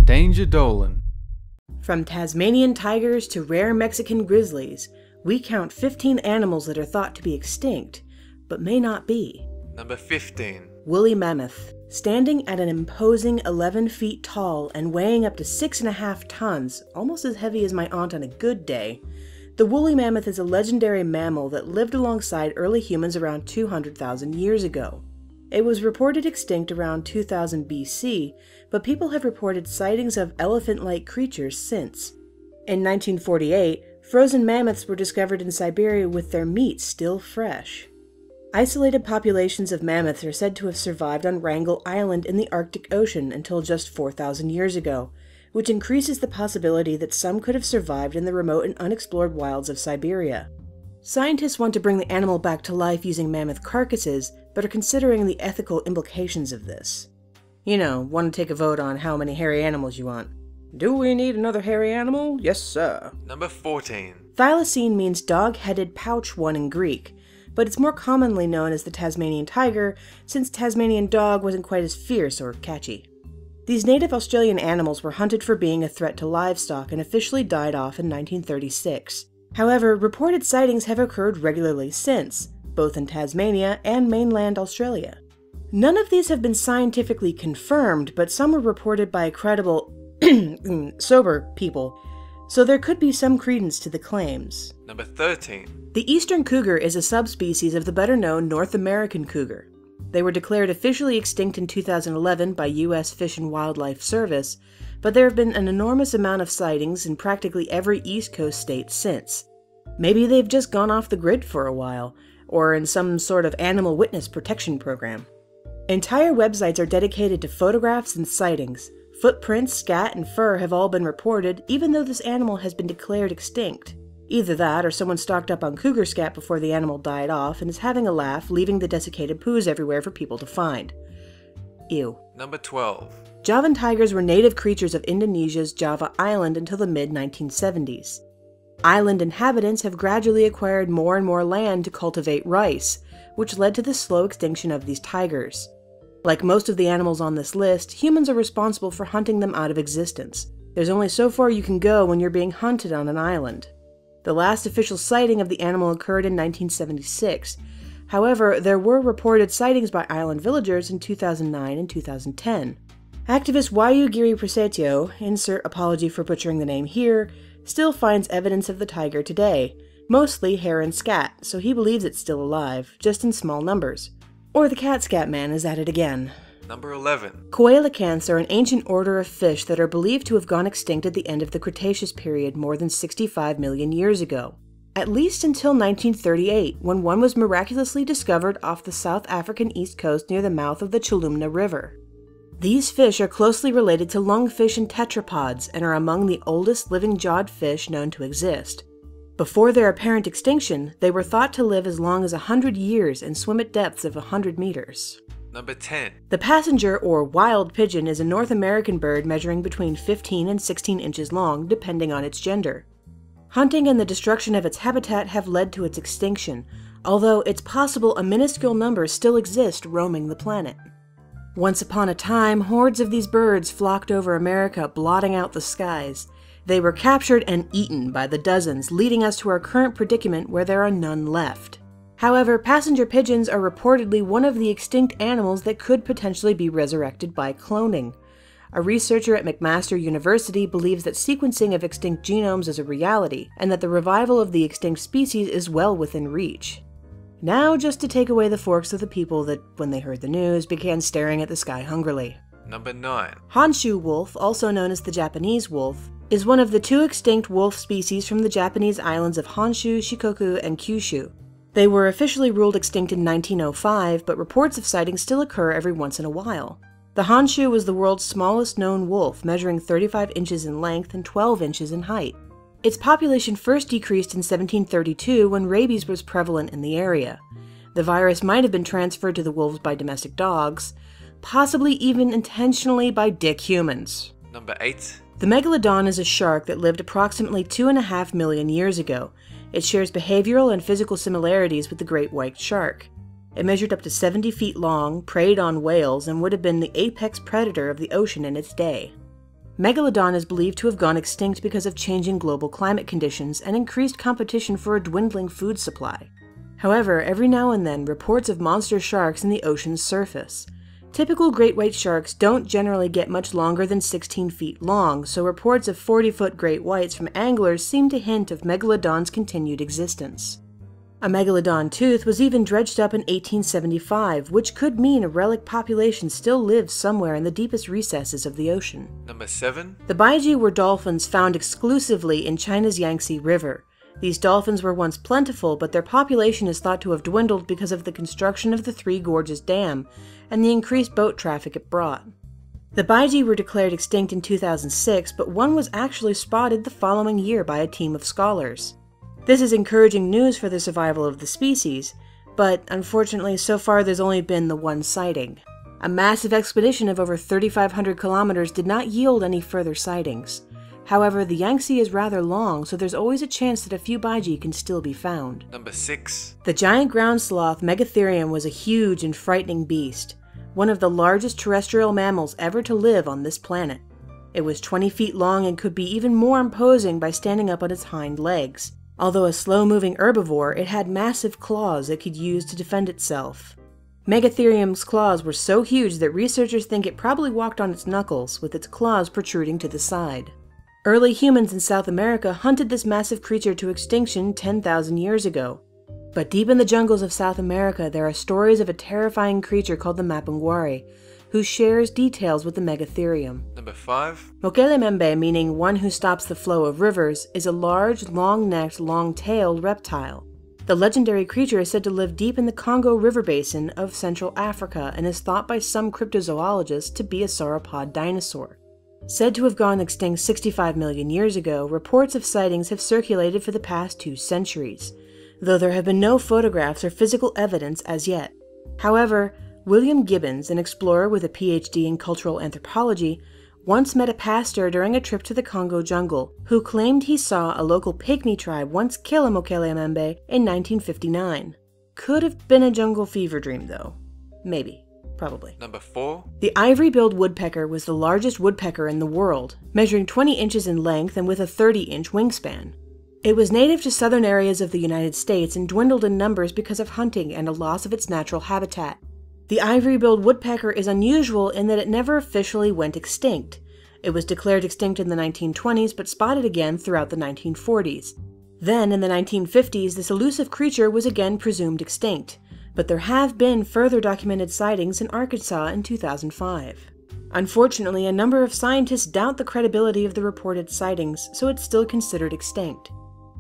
Danger Dolan. From Tasmanian tigers to rare Mexican grizzlies, we count 15 animals that are thought to be extinct, but may not be. Number 15. Woolly mammoth. Standing at an imposing 11 feet tall and weighing up to 6.5 tons, almost as heavy as my aunt on a good day, the woolly mammoth is a legendary mammal that lived alongside early humans around 200,000 years ago. It was reported extinct around 2000 BC, but people have reported sightings of elephant-like creatures since. In 1948, frozen mammoths were discovered in Siberia with their meat still fresh. Isolated populations of mammoths are said to have survived on Wrangel Island in the Arctic Ocean until just 4,000 years ago, which increases the possibility that some could have survived in the remote and unexplored wilds of Siberia. Scientists want to bring the animal back to life using mammoth carcasses, but are considering the ethical implications of this. You know, want to take a vote on how many hairy animals you want. Do we need another hairy animal? Yes, sir. Number 14. Thylacine means dog-headed pouch one in Greek, but it's more commonly known as the Tasmanian tiger, since Tasmanian dog wasn't quite as fierce or catchy. These native Australian animals were hunted for being a threat to livestock and officially died off in 1936. However, reported sightings have occurred regularly since, both in Tasmania and mainland Australia. None of these have been scientifically confirmed, but some were reported by credible, sober people, so there could be some credence to the claims. Number 13. The Eastern Cougar is a subspecies of the better-known North American cougar. They were declared officially extinct in 2011 by U.S. Fish and Wildlife Service, but there have been an enormous amount of sightings in practically every East Coast state since. Maybe they've just gone off the grid for a while, or in some sort of animal witness protection program. Entire websites are dedicated to photographs and sightings. Footprints, scat, and fur have all been reported, even though this animal has been declared extinct. Either that, or someone stocked up on cougar scat before the animal died off and is having a laugh, leaving the desiccated poos everywhere for people to find. Ew. Number 12. Javon tigers were native creatures of Indonesia's Java Island until the mid-1970s. Island inhabitants have gradually acquired more and more land to cultivate rice, which led to the slow extinction of these tigers. Like most of the animals on this list, humans are responsible for hunting them out of existence. There's only so far you can go when you're being hunted on an island. The last official sighting of the animal occurred in 1976. However, there were reported sightings by island villagers in 2009 and 2010. Activist Wayugiri Prasetyo, insert apology for butchering the name here, still finds evidence of the tiger today, mostly hair and scat, so he believes it's still alive, just in small numbers. Or the cat scat man is at it again. Number 11. Coelacanths are an ancient order of fish that are believed to have gone extinct at the end of the Cretaceous period more than 65 million years ago. At least until 1938, when one was miraculously discovered off the South African east coast near the mouth of the Chulumna River. These fish are closely related to lungfish and tetrapods and are among the oldest living jawed fish known to exist. Before their apparent extinction, they were thought to live as long as 100 years and swim at depths of 100 meters. Number 10. The passenger or wild pigeon is a North American bird measuring between 15 and 16 inches long, depending on its gender. Hunting and the destruction of its habitat have led to its extinction, although it's possible a minuscule number still exist roaming the planet. Once upon a time, hordes of these birds flocked over America, blotting out the skies. They were captured and eaten by the dozens, leading us to our current predicament where there are none left. However, passenger pigeons are reportedly one of the extinct animals that could potentially be resurrected by cloning. A researcher at McMaster University believes that sequencing of extinct genomes is a reality, and that the revival of the extinct species is well within reach. Now just to take away the forks of the people that, when they heard the news, began staring at the sky hungrily. Number 9. Honshu wolf, also known as the Japanese wolf, is one of the 2 extinct wolf species from the Japanese islands of Honshu, Shikoku, and Kyushu. They were officially ruled extinct in 1905, but reports of sightings still occur every once in a while. The Honshu was the world's smallest known wolf, measuring 35 inches in length and 12 inches in height. Its population first decreased in 1732 when rabies was prevalent in the area. The virus might have been transferred to the wolves by domestic dogs, possibly even intentionally by dick humans. Number 8. The Megalodon is a shark that lived approximately 2.5 million years ago. It shares behavioral and physical similarities with the great white shark. It measured up to 70 feet long, preyed on whales, and would have been the apex predator of the ocean in its day. Megalodon is believed to have gone extinct because of changing global climate conditions and increased competition for a dwindling food supply. However, every now and then, reports of monster sharks in the oceans surface. Typical great white sharks don't generally get much longer than 16 feet long, so reports of 40-foot great whites from anglers seem to hint of Megalodon's continued existence. A Megalodon tooth was even dredged up in 1875, which could mean a relic population still lives somewhere in the deepest recesses of the ocean. Number 7. The Bhaiji were dolphins found exclusively in China's Yangtze River. These dolphins were once plentiful, but their population is thought to have dwindled because of the construction of the Three Gorges Dam and the increased boat traffic it brought. The Bhaiji were declared extinct in 2006, but one was actually spotted the following year by a team of scholars. This is encouraging news for the survival of the species, but unfortunately so far there's only been the one sighting. A massive expedition of over 3,500 kilometers did not yield any further sightings. However, the Yangtze is rather long, so there's always a chance that a few Bhaiji can still be found. Number 6. The giant ground sloth Megatherium was a huge and frightening beast, one of the largest terrestrial mammals ever to live on this planet. It was 20 feet long and could be even more imposing by standing up on its hind legs. Although a slow-moving herbivore, it had massive claws it could use to defend itself. Megatherium's claws were so huge that researchers think it probably walked on its knuckles, with its claws protruding to the side. Early humans in South America hunted this massive creature to extinction 10,000 years ago. But deep in the jungles of South America, there are stories of a terrifying creature called the Mapinguari, who shares details with the Megatherium. Number 5. Mokele-Mbembe, meaning one who stops the flow of rivers, is a large, long-necked, long-tailed reptile. The legendary creature is said to live deep in the Congo River basin of Central Africa and is thought by some cryptozoologists to be a sauropod dinosaur. Said to have gone extinct 65 million years ago, reports of sightings have circulated for the past 2 centuries, though there have been no photographs or physical evidence as yet. However, William Gibbons, an explorer with a PhD in cultural anthropology, once met a pastor during a trip to the Congo jungle, who claimed he saw a local pygmy tribe once kill a Mokele-Mbembe in 1959. Could have been a jungle fever dream, though. Maybe. Probably. Number 4. The Ivory-Billed Woodpecker was the largest woodpecker in the world, measuring 20 inches in length and with a 30-inch wingspan. It was native to southern areas of the United States and dwindled in numbers because of hunting and a loss of its natural habitat. The Ivory-Billed Woodpecker is unusual in that it never officially went extinct. It was declared extinct in the 1920s but spotted again throughout the 1940s. Then, in the 1950s, this elusive creature was again presumed extinct, but there have been further documented sightings in Arkansas in 2005. Unfortunately, a number of scientists doubt the credibility of the reported sightings, so it's still considered extinct.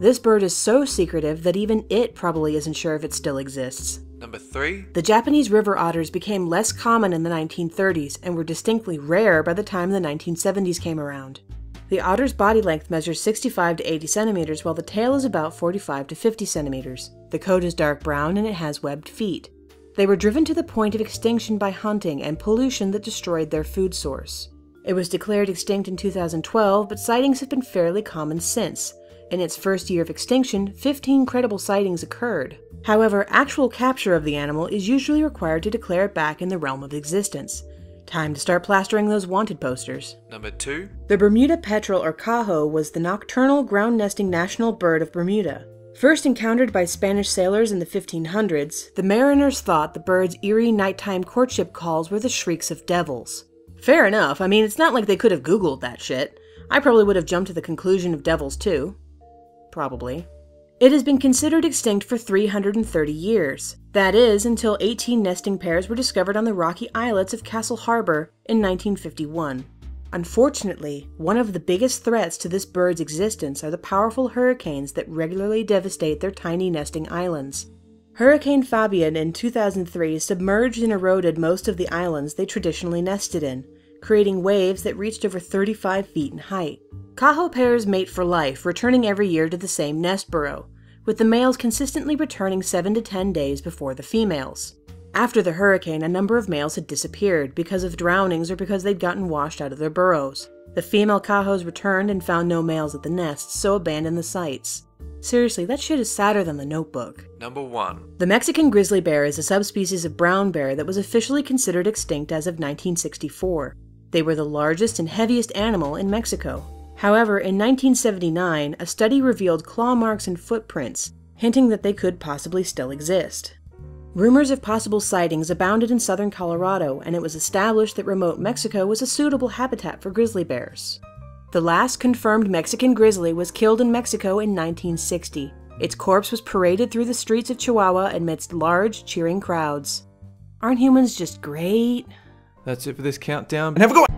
This bird is so secretive that even it probably isn't sure if it still exists. Number 3. The Japanese river otters became less common in the 1930s and were distinctly rare by the time the 1970s came around. The otter's body length measures 65 to 80 centimeters, while the tail is about 45 to 50 centimeters. The coat is dark brown and it has webbed feet. They were driven to the point of extinction by hunting and pollution that destroyed their food source. It was declared extinct in 2012, but sightings have been fairly common since. In its first year of extinction, 15 credible sightings occurred. However, actual capture of the animal is usually required to declare it back in the realm of existence. Time to start plastering those wanted posters. Number 2. The Bermuda petrel or Cajo was the nocturnal ground-nesting national bird of Bermuda. First encountered by Spanish sailors in the 1500s, the mariners thought the bird's eerie nighttime courtship calls were the shrieks of devils. Fair enough, I mean, it's not like they could have Googled that shit. I probably would have jumped to the conclusion of devils too. Probably. It has been considered extinct for 330 years. That is, until 18 nesting pairs were discovered on the rocky islets of Castle Harbor in 1951. Unfortunately, one of the biggest threats to this bird's existence are the powerful hurricanes that regularly devastate their tiny nesting islands. Hurricane Fabian in 2003 submerged and eroded most of the islands they traditionally nested in, creating waves that reached over 35 feet in height. Cajo pairs mate for life, returning every year to the same nest burrow, with the males consistently returning 7 to 10 days before the females. After the hurricane, a number of males had disappeared because of drownings or because they'd gotten washed out of their burrows. The female Cajos returned and found no males at the nests, so abandoned the sites. Seriously, that shit is sadder than The Notebook. Number 1. The Mexican grizzly bear is a subspecies of brown bear that was officially considered extinct as of 1964. They were the largest and heaviest animal in Mexico. However, in 1979, a study revealed claw marks and footprints, hinting that they could possibly still exist. Rumors of possible sightings abounded in southern Colorado, and it was established that remote Mexico was a suitable habitat for grizzly bears. The last confirmed Mexican grizzly was killed in Mexico in 1960. Its corpse was paraded through the streets of Chihuahua amidst large, cheering crowds. Aren't humans just great? That's it for this countdown. And have a go!